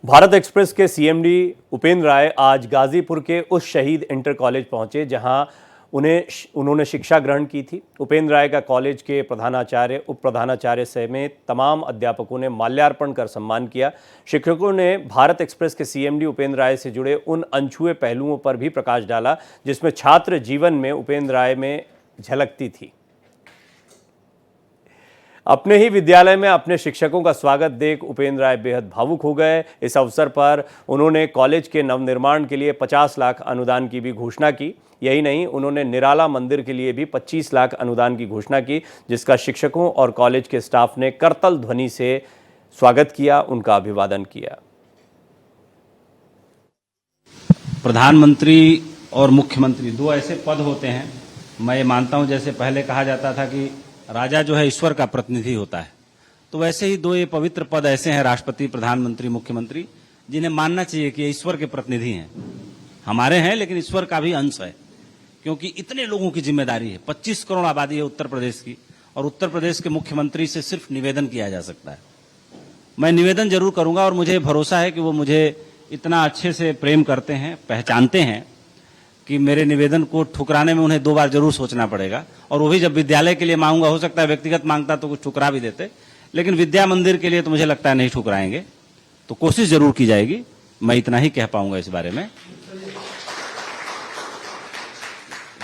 Bharat express के CMD Upendra राय आज गाजीपुर के उस शहीद इंटर कॉलेज पहुंचे जहां उन्होंने शिक्षा ग्रहण की थी। उपेंद्र राय का कॉलेज के प्रधानाचार्य, उप प्रधानाचार्य समेत तमाम अध्यापकों ने माल्यार्पण कर सम्मान किया। शिक्षकों ने भारत एक्सप्रेस के सीएमडी उपेंद्र राय से जुड़े उन अनछुए पहलुओं पर भी प्रकाश डाला जिसमें छात्र जीवन में उपेंद्र राय में झलकती थी। अपने ही विद्यालय में अपने शिक्षकों का स्वागत देख उपेंद्र राय बेहद भावुक हो गए। इस अवसर पर उन्होंने कॉलेज के नवनिर्माण के लिए 50 लाख अनुदान की भी घोषणा की। यही नहीं, उन्होंने निराला मंदिर के लिए भी 25 लाख अनुदान की घोषणा की, जिसका शिक्षकों और कॉलेज के स्टाफ ने करतल ध्वनि से स्वागत किया, उनका अभिवादन किया। प्रधानमंत्री और मुख्यमंत्री दो ऐसे पद होते हैं। मैं ये मानता हूं, जैसे पहले कहा जाता था कि राजा जो है ईश्वर का प्रतिनिधि होता है, तो वैसे ही दो ये पवित्र पद ऐसे हैं, राष्ट्रपति, प्रधानमंत्री, मुख्यमंत्री, जिन्हें मानना चाहिए कि ये ईश्वर के प्रतिनिधि हैं। हमारे हैं लेकिन ईश्वर का भी अंश है, क्योंकि इतने लोगों की जिम्मेदारी है। 25 करोड़ आबादी है उत्तर प्रदेश की, और उत्तर प्रदेश के मुख्यमंत्री से सिर्फ निवेदन किया जा सकता है। मैं निवेदन जरूर करूंगा और मुझे भरोसा है कि वो मुझे इतना अच्छे से प्रेम करते हैं, पहचानते हैं कि मेरे निवेदन को ठुकराने में उन्हें 2 बार जरूर सोचना पड़ेगा। और वो भी जब विद्यालय के लिए मांगूंगा, हो सकता है व्यक्तिगत मांगता तो कुछ ठुकरा भी देते, लेकिन विद्या मंदिर के लिए तो मुझे लगता है नहीं ठुकराएंगे। तो कोशिश जरूर की जाएगी। मैं इतना ही कह पाऊंगा इस बारे में।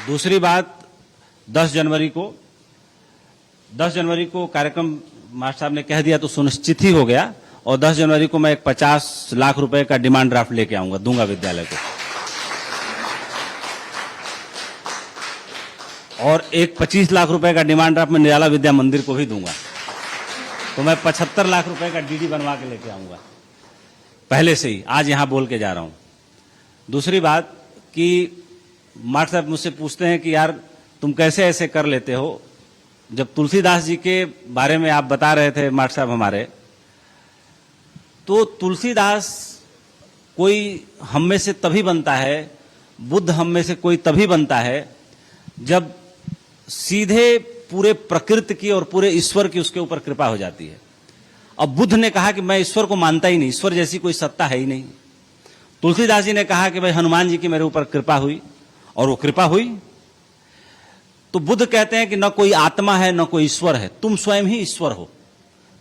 दूसरी बात, 10 जनवरी को कार्यक्रम मास्टर साहब ने कह दिया तो सुनिश्चित ही हो गया, और 10 जनवरी को मैं एक 50 लाख रुपए का डिमांड ड्राफ्ट लेके आऊंगा, दूंगा विद्यालय को, और एक 25 लाख रुपए का डिमांड ड्राफ्ट में निराला विद्या मंदिर को भी दूंगा। तो मैं 75 लाख रुपए का डीडी बनवा के लेके आऊंगा, पहले से ही आज यहां बोल के जा रहा हूं। दूसरी बात कि मास्टर साहब मुझसे पूछते हैं कि यार तुम कैसे ऐसे कर लेते हो। जब तुलसीदास जी के बारे में आप बता रहे थे मास्टर साहब हमारे, तो तुलसीदास कोई हम में से तभी बनता है, बुद्ध हम में से कोई तभी बनता है जब सीधे पूरे प्रकृति की और पूरे ईश्वर की उसके ऊपर कृपा हो जाती है। अब बुद्ध ने कहा कि मैं ईश्वर को मानता ही नहीं, ईश्वर जैसी कोई सत्ता है ही नहीं। तुलसीदास जी ने कहा कि भाई हनुमान जी की मेरे ऊपर कृपा हुई, और वो कृपा हुई। तो बुद्ध कहते हैं कि न कोई आत्मा है न कोई ईश्वर है, तुम स्वयं ही ईश्वर हो।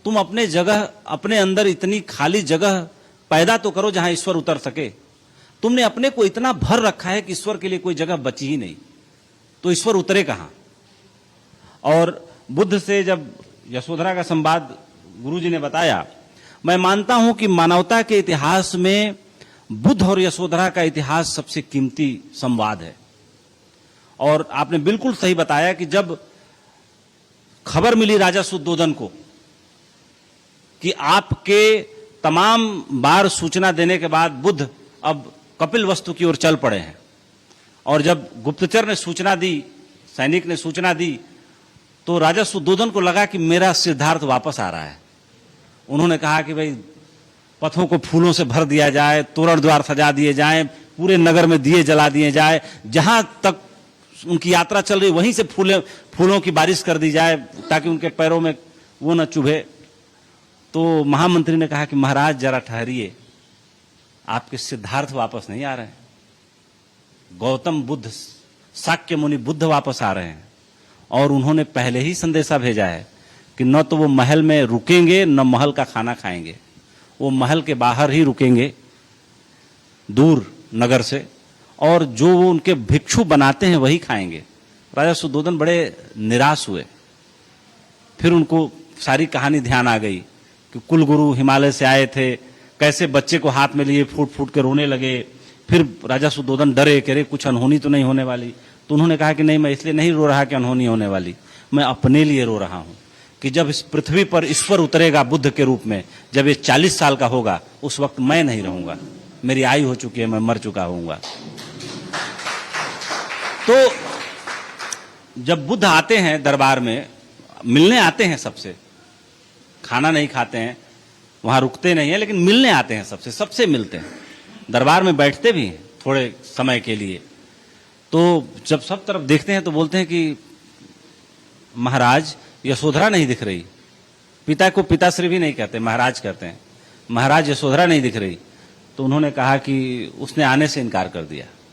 तुम अपने जगह, अपने अंदर इतनी खाली जगह पैदा तो करो जहां ईश्वर उतर सके। तुमने अपने को इतना भर रखा है कि ईश्वर के लिए कोई जगह बची ही नहीं, तो ईश्वर उतरे कहां। और बुद्ध से जब यशोधरा का संवाद गुरुजी ने बताया, मैं मानता हूं कि मानवता के इतिहास में बुद्ध और यशोधरा का इतिहास सबसे कीमती संवाद है। और आपने बिल्कुल सही बताया कि जब खबर मिली राजा शुद्धोधन को कि आपके तमाम बार सूचना देने के बाद बुद्ध अब कपिलवस्तु की ओर चल पड़े हैं, और जब गुप्तचर ने सूचना दी, सैनिक ने सूचना दी, तो राजा शुद्धोधन को लगा कि मेरा सिद्धार्थ वापस आ रहा है। उन्होंने कहा कि भाई पथों को फूलों से भर दिया जाए, तोरण द्वार सजा दिए जाएं, पूरे नगर में दिए जला दिए जाए, जहां तक उनकी यात्रा चल रही वहीं से फूलों की बारिश कर दी जाए ताकि उनके पैरों में वो न चुभे। तो महामंत्री ने कहा कि महाराज जरा ठहरिए, आपके सिद्धार्थ वापस नहीं आ रहे हैं। गौतम बुद्ध, शाक्य मुनि बुद्ध वापस आ रहे हैं, और उन्होंने पहले ही संदेशा भेजा है कि न तो वो महल में रुकेंगे न महल का खाना खाएंगे, वो महल के बाहर ही रुकेंगे दूर नगर से, और जो वो उनके भिक्षु बनाते हैं वही खाएंगे। राजा शुद्धोधन बड़े निराश हुए। फिर उनको सारी कहानी ध्यान आ गई कि कुलगुरु हिमालय से आए थे, कैसे बच्चे को हाथ में लिए फूट फूट के रोने लगे। फिर राजा शुद्धोधन डरे, कह रहे कुछ अनहोनी तो नहीं होने वाली। तो उन्होंने कहा कि नहीं, मैं इसलिए नहीं रो रहा कि अनहोनी होने वाली, मैं अपने लिए रो रहा हूं कि जब इस पृथ्वी पर ईश्वर उतरेगा बुद्ध के रूप में, जब ये 40 साल का होगा, उस वक्त मैं नहीं रहूंगा, मेरी आयु हो चुकी है, मैं मर चुका होऊंगा। तो जब बुद्ध आते हैं दरबार में, मिलने आते हैं सबसे, खाना नहीं खाते हैं, वहां रुकते नहीं है, लेकिन मिलने आते हैं सबसे मिलते हैं, दरबार में बैठते भी हैं थोड़े समय के लिए। तो जब सब तरफ देखते हैं तो बोलते हैं कि महाराज यशोधरा नहीं दिख रही। पिता को पिताश्री भी नहीं कहते, महाराज कहते हैं। महाराज यशोधरा नहीं दिख रही। तो उन्होंने कहा कि उसने आने से इनकार कर दिया।